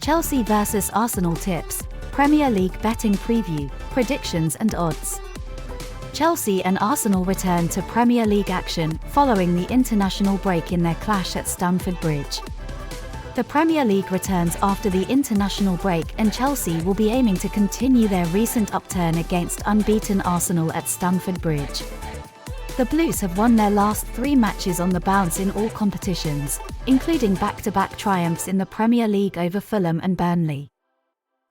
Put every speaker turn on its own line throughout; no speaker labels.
Chelsea vs Arsenal tips, Premier League betting preview, predictions and odds. Chelsea and Arsenal return to Premier League action following the international break in their clash at Stamford Bridge. The Premier League returns after the international break, and Chelsea will be aiming to continue their recent upturn against unbeaten Arsenal at Stamford Bridge. The Blues have won their last 3 matches on the bounce in all competitions, including back-to-back triumphs in the Premier League over Fulham and Burnley.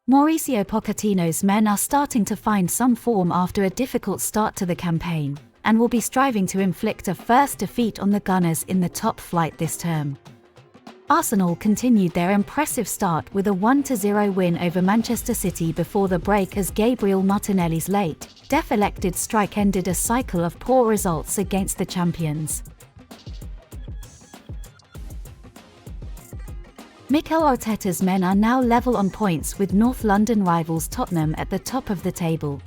Mauricio Pochettino's men are starting to find some form after a difficult start to the campaign, and will be striving to inflict a first defeat on the Gunners in the top flight this term. Arsenal continued their impressive start with a 1-0 win over Manchester City before the break, as Gabriel Martinelli's late, deflected strike ended a cycle of poor results against the champions. Mikel Arteta's men are now level on points with North London rivals Tottenham at the top of the table.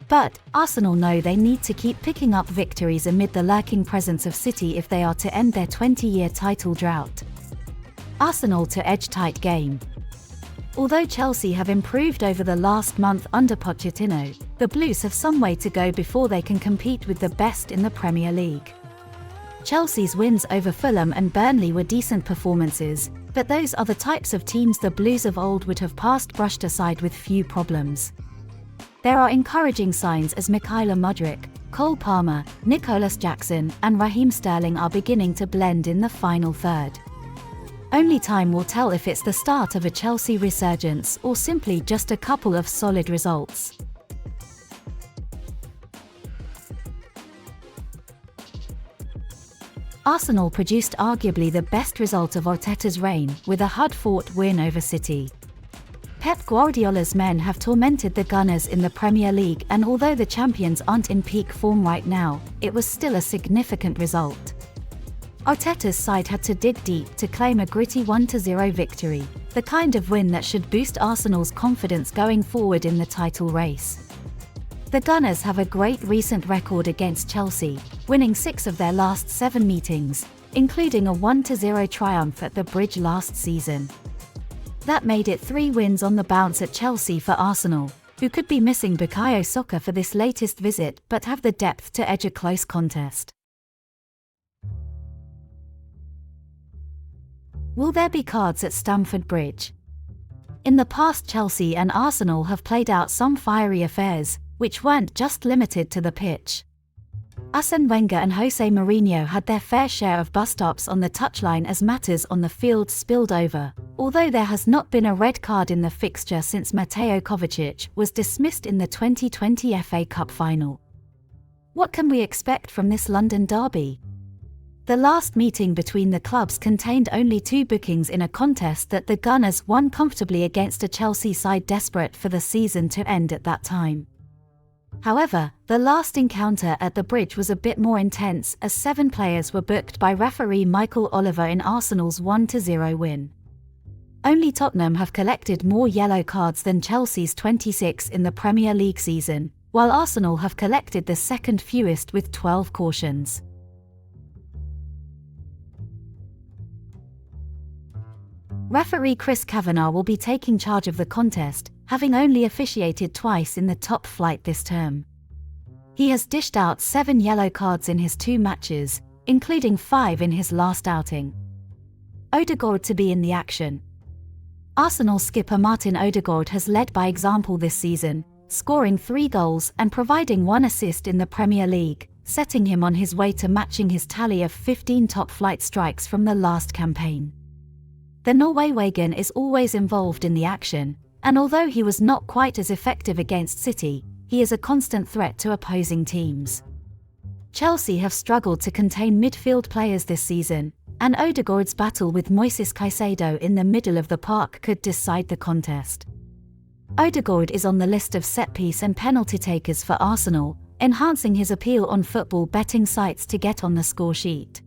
But Arsenal know they need to keep picking up victories amid the lurking presence of City if they are to end their 20-year title drought. Arsenal to edge tight game. Although Chelsea have improved over the last month under Pochettino, the Blues have some way to go before they can compete with the best in the Premier League. Chelsea's wins over Fulham and Burnley were decent performances, but those are the types of teams the Blues of old would have brushed aside with few problems. There are encouraging signs as Mykhailo Mudryk, Cole Palmer, Nicholas Jackson and Raheem Sterling are beginning to blend in the final third. Only time will tell if it's the start of a Chelsea resurgence or simply just a couple of solid results. Arsenal produced arguably the best result of Arteta's reign with a hard-fought win over City. Pep Guardiola's men have tormented the Gunners in the Premier League, and although the champions aren't in peak form right now, it was still a significant result. Arteta's side had to dig deep to claim a gritty 1-0 victory, the kind of win that should boost Arsenal's confidence going forward in the title race. The Gunners have a great recent record against Chelsea, winning 6 of their last 7 meetings, including a 1-0 triumph at the Bridge last season. That made it 3 wins on the bounce at Chelsea for Arsenal, who could be missing Bukayo Saka for this latest visit but have the depth to edge a close contest. Will there be cards at Stamford Bridge? In the past, Chelsea and Arsenal have played out some fiery affairs, which weren't just limited to the pitch. Arsene Wenger and Jose Mourinho had their fair share of bust-ups on the touchline as matters on the field spilled over, although there has not been a red card in the fixture since Mateo Kovacic was dismissed in the 2020 FA Cup final. What can we expect from this London derby? The last meeting between the clubs contained only 2 bookings in a contest that the Gunners won comfortably against a Chelsea side desperate for the season to end at that time. However, the last encounter at the Bridge was a bit more intense, as 7 players were booked by referee Michael Oliver in Arsenal's 1-0 win. Only Tottenham have collected more yellow cards than Chelsea's 26 in the Premier League season, while Arsenal have collected the second fewest with 12 cautions. Referee Chris Kavanagh will be taking charge of the contest, having only officiated twice in the top flight this term. He has dished out 7 yellow cards in his 2 matches, including 5 in his last outing. Odegaard to be in the action. Arsenal skipper Martin Odegaard has led by example this season, scoring 3 goals and providing 1 assist in the Premier League, setting him on his way to matching his tally of 15 top-flight strikes from the last campaign. The Norwegian is always involved in the action, and although he was not quite as effective against City, he is a constant threat to opposing teams. Chelsea have struggled to contain midfield players this season, and Odegaard's battle with Moises Caicedo in the middle of the park could decide the contest. Odegaard is on the list of set-piece and penalty takers for Arsenal, enhancing his appeal on football betting sites to get on the score sheet.